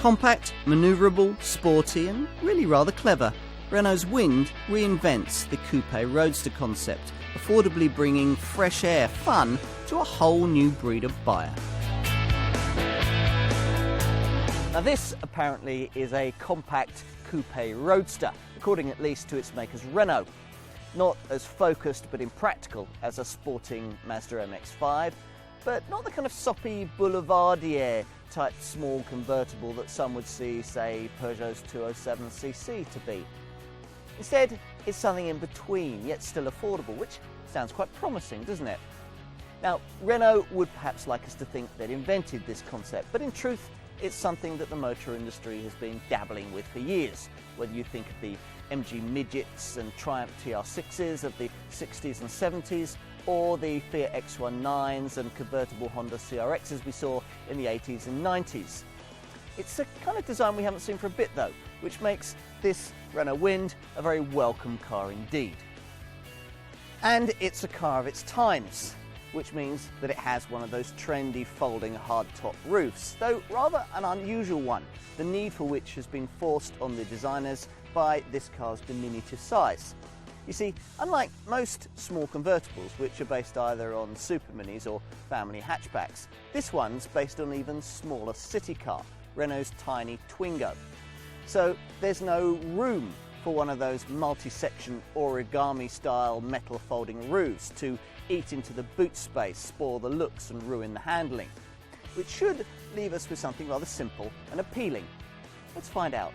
Compact, manoeuvrable, sporty and really rather clever, Renault's Wind reinvents the coupe roadster concept, affordably bringing fresh air fun to a whole new breed of buyer. Now this apparently is a compact coupe roadster, according at least to its makers Renault. Not as focused but impractical as a sporting Mazda MX-5, but not the kind of soppy boulevardier type small convertible that some would see, say, Peugeot's 207cc to be. Instead, it's something in between, yet still affordable, which sounds quite promising, doesn't it? Now, Renault would perhaps like us to think they'd invented this concept, but in truth, it's something that the motor industry has been dabbling with for years. Whether you think of the MG Midgets and Triumph TR6s of the 60s and 70s, or the Fiat X19s and convertible Honda CRXs we saw in the 80s and 90s. It's a kind of design we haven't seen for a bit though, which makes this Renault Wind a very welcome car indeed. And it's a car of its times, which means that it has one of those trendy folding hardtop roofs, though rather an unusual one, the need for which has been forced on the designers by this car's diminutive size. You see, unlike most small convertibles, which are based either on super minis or family hatchbacks, this one's based on an even smaller city car, Renault's tiny Twingo. So there's no room for one of those multi-section origami-style metal folding roofs to eat into the boot space, spoil the looks and ruin the handling, which should leave us with something rather simple and appealing. Let's find out.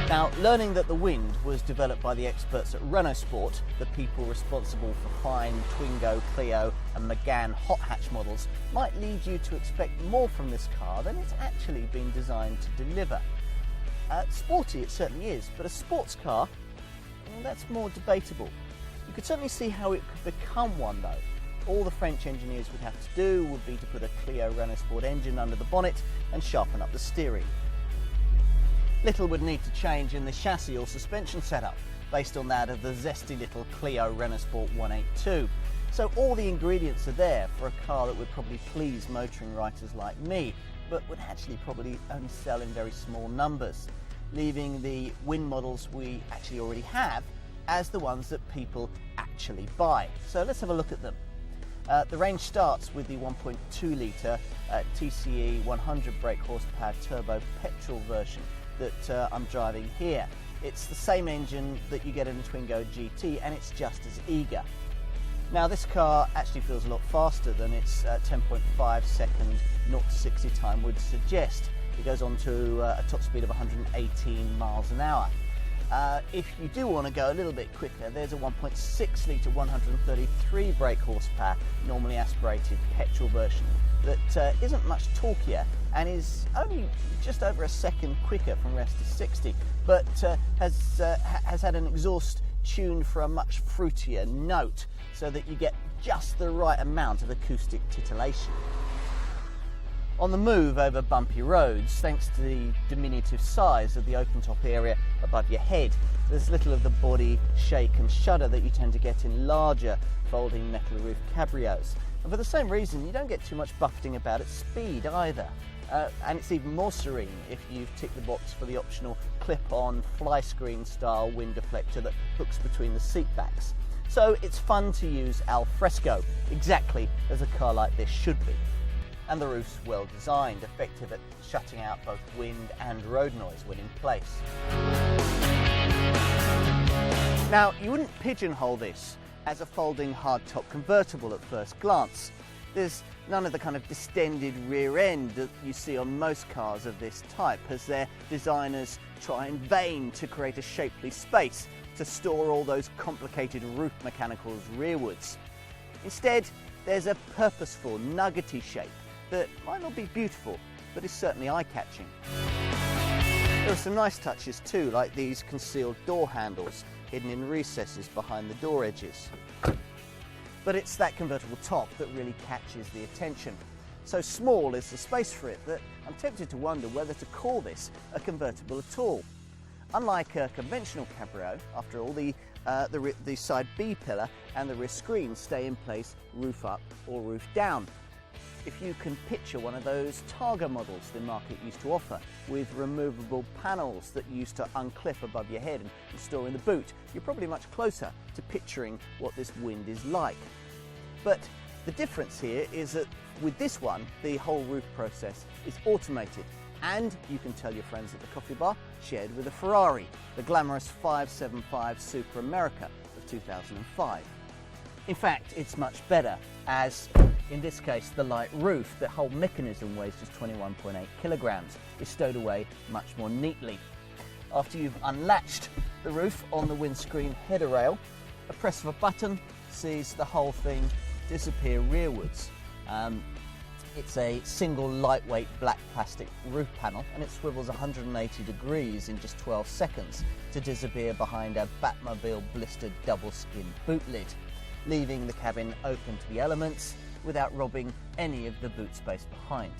Now, learning that the Wind was developed by the experts at Renault Sport, the people responsible for fine Twingo, Clio and Megane hot hatch models, might lead you to expect more from this car than it's actually been designed to deliver. Sporty it certainly is, but a sports car, that's more debatable. You could certainly see how it could become one though. All the French engineers would have to do would be to put a Clio Renault Sport engine under the bonnet and sharpen up the steering. Little would need to change in the chassis or suspension setup, based on that of the zesty little Clio Renault Sport 182. So all the ingredients are there for a car that would probably please motoring writers like me, but would actually probably only sell in very small numbers, leaving the Wind models we actually already have as the ones that people actually buy. So let's have a look at them. The range starts with the 1.2 litre TCE 100 brake horsepower turbo petrol version that I'm driving here. It's the same engine that you get in the Twingo GT, and it's just as eager. Now this car actually feels a lot faster than its 10.5 second 0 to 60 time would suggest. It goes on to a top speed of 118 miles an hour. If you do want to go a little bit quicker, there's a 1.6 litre 133 brake horsepower normally aspirated petrol version that isn't much torquier and is only just over a second quicker from rest to 60, but has had an exhaust tuned for a much fruitier note so that you get just the right amount of acoustic titillation. On the move over bumpy roads, thanks to the diminutive size of the open top area above your head, there's little of the body shake and shudder that you tend to get in larger folding metal roof cabrios. And for the same reason, you don't get too much buffeting about at speed either. And it's even more serene if you've ticked the box for the optional clip-on fly screen style wind deflector that hooks between the seat backs. So it's fun to use al fresco, exactly as a car like this should be. And the roof's well designed, effective at shutting out both wind and road noise when in place. Now, you wouldn't pigeonhole this as a folding hardtop convertible at first glance. There's none of the kind of distended rear end that you see on most cars of this type, as their designers try in vain to create a shapely space to store all those complicated roof mechanicals rearwards. Instead, there's a purposeful, nuggety shape that might not be beautiful, but is certainly eye-catching. There are some nice touches too, like these concealed door handles hidden in recesses behind the door edges. But it's that convertible top that really catches the attention. So small is the space for it that I'm tempted to wonder whether to call this a convertible at all. Unlike a conventional cabrio, after all, the side B pillar and the rear screen stay in place roof up or roof down. if you can picture one of those Targa models the market used to offer, with removable panels that you used to unclip above your head and store in the boot, you're probably much closer to picturing what this Wind is like. But the difference here is that with this one, the whole roof process is automated, and you can tell your friends at the coffee bar, shared with a Ferrari, the glamorous 575 Super America of 2005. In fact, it's much better, as in this case the light roof, the whole mechanism weighs just 21.8 kilograms, is stowed away much more neatly. After you've unlatched the roof on the windscreen header rail, a press of a button sees the whole thing disappear rearwards. It's a single lightweight black plastic roof panel, and it swivels 180 degrees in just 12 seconds to disappear behind a Batmobile blistered double skin boot lid, leaving the cabin open to the elements without robbing any of the boot space behind.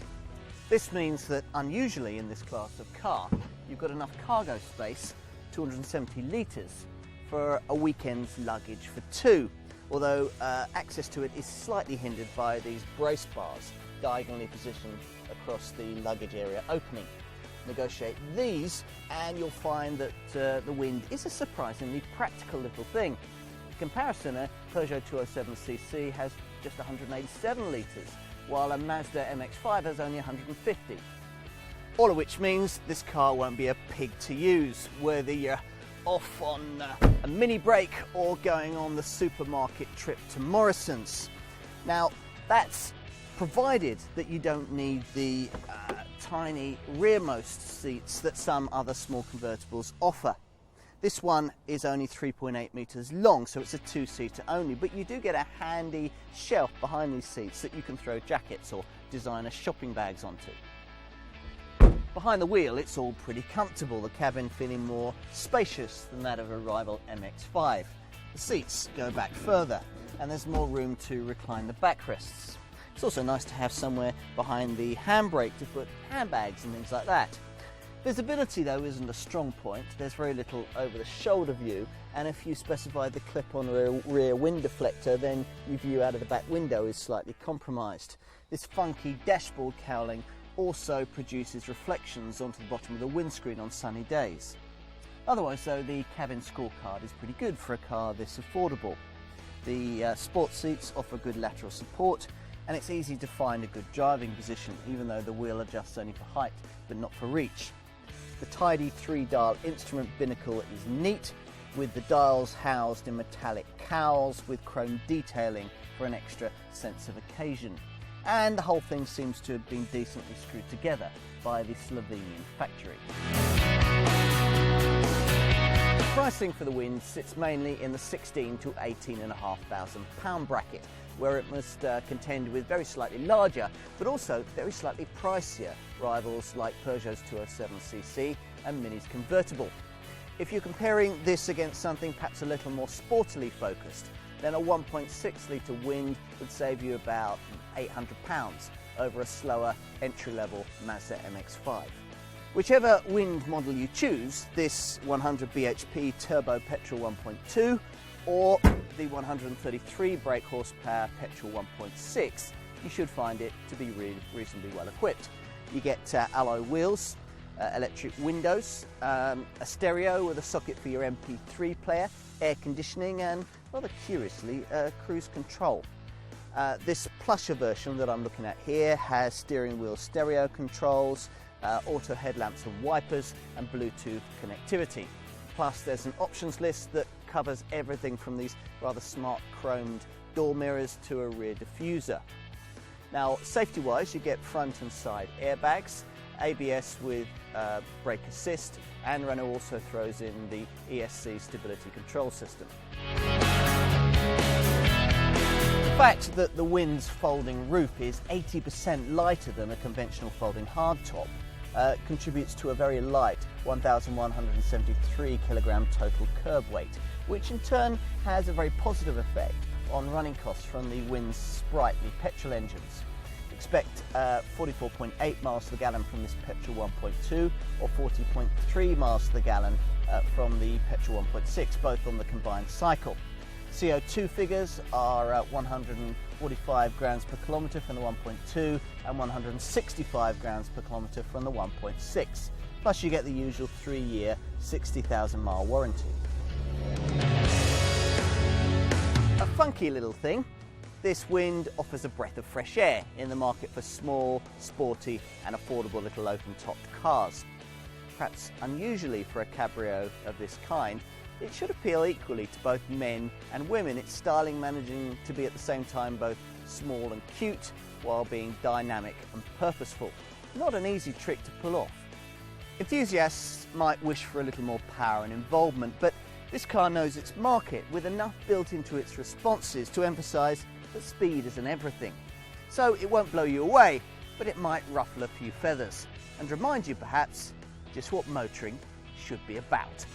This means that unusually in this class of car, you've got enough cargo space, 270 litres, for a weekend's luggage for two, although access to it is slightly hindered by these brace bars diagonally positioned across the luggage area opening. Negotiate these and you'll find that the Wind is a surprisingly practical little thing. In comparison, a Peugeot 207cc has just 187 litres, while a Mazda MX-5 has only 150. All of which means this car won't be a pig to use, whether you're off on a mini break or going on the supermarket trip to Morrison's. Now, that's provided that you don't need the tiny rearmost seats that some other small convertibles offer. This one is only 3.8 metres long, so it's a two-seater only, but you do get a handy shelf behind these seats that you can throw jackets or designer shopping bags onto. Behind the wheel, it's all pretty comfortable, the cabin feeling more spacious than that of a rival MX-5. The seats go back further, and there's more room to recline the backrests. It's also nice to have somewhere behind the handbrake to put handbags and things like that. Visibility, though, isn't a strong point. There's very little over-the-shoulder view, and if you specify the clip-on rear wind deflector, then your view out of the back window is slightly compromised. This funky dashboard cowling also produces reflections onto the bottom of the windscreen on sunny days. Otherwise, though, the cabin scorecard is pretty good for a car this affordable. The sports seats offer good lateral support, and it's easy to find a good driving position, even though the wheel adjusts only for height but not for reach. The tidy 3-dial instrument binnacle is neat, with the dials housed in metallic cowls with chrome detailing for an extra sense of occasion. And the whole thing seems to have been decently screwed together by the Slovenian factory. The pricing for the Wind sits mainly in the £16,000 to £18,500 bracket, where it must contend with very slightly larger, but also very slightly pricier rivals like Peugeot's 207cc and Mini's convertible. If you're comparing this against something perhaps a little more sportily focused, then a 1.6 litre Wind would save you about £800 over a slower entry-level Mazda MX-5. Whichever Wind model you choose, this 100 bhp turbo petrol 1.2 or the 133 brake horsepower petrol 1.6, you should find it to be reasonably well equipped. You get alloy wheels, electric windows, a stereo with a socket for your MP3 player, air conditioning and, rather curiously, cruise control. This plusher version that I'm looking at here has steering wheel stereo controls, auto headlamps and wipers and Bluetooth connectivity. Plus there's an options list that covers everything from these rather smart chromed door mirrors to a rear diffuser. Now, safety-wise, you get front and side airbags, ABS with brake assist, and Renault also throws in the ESC stability control system. The fact that the Wind's folding roof is 80% lighter than a conventional folding hardtop contributes to a very light 1,173 kilogram total curb weight, which in turn has a very positive effect on running costs from the Wind's sprightly petrol engines. Expect 44.8 miles to the gallon from this petrol 1.2 or 40.3 miles to the gallon from the petrol 1.6, both on the combined cycle. CO2 figures are 145 grams per kilometre from the 1.2 and 165 grams per kilometre from the 1.6. Plus you get the usual 3-year, 60,000 mile warranty. A funky little thing, this Wind offers a breath of fresh air in the market for small, sporty and affordable little open-topped cars. Perhaps unusually for a cabrio of this kind, it should appeal equally to both men and women, its styling managing to be at the same time both small and cute while being dynamic and purposeful. Not an easy trick to pull off. Enthusiasts might wish for a little more power and involvement, but this car knows its market with enough built into its responses to emphasise that speed isn't everything. So it won't blow you away, but it might ruffle a few feathers and remind you perhaps just what motoring should be about.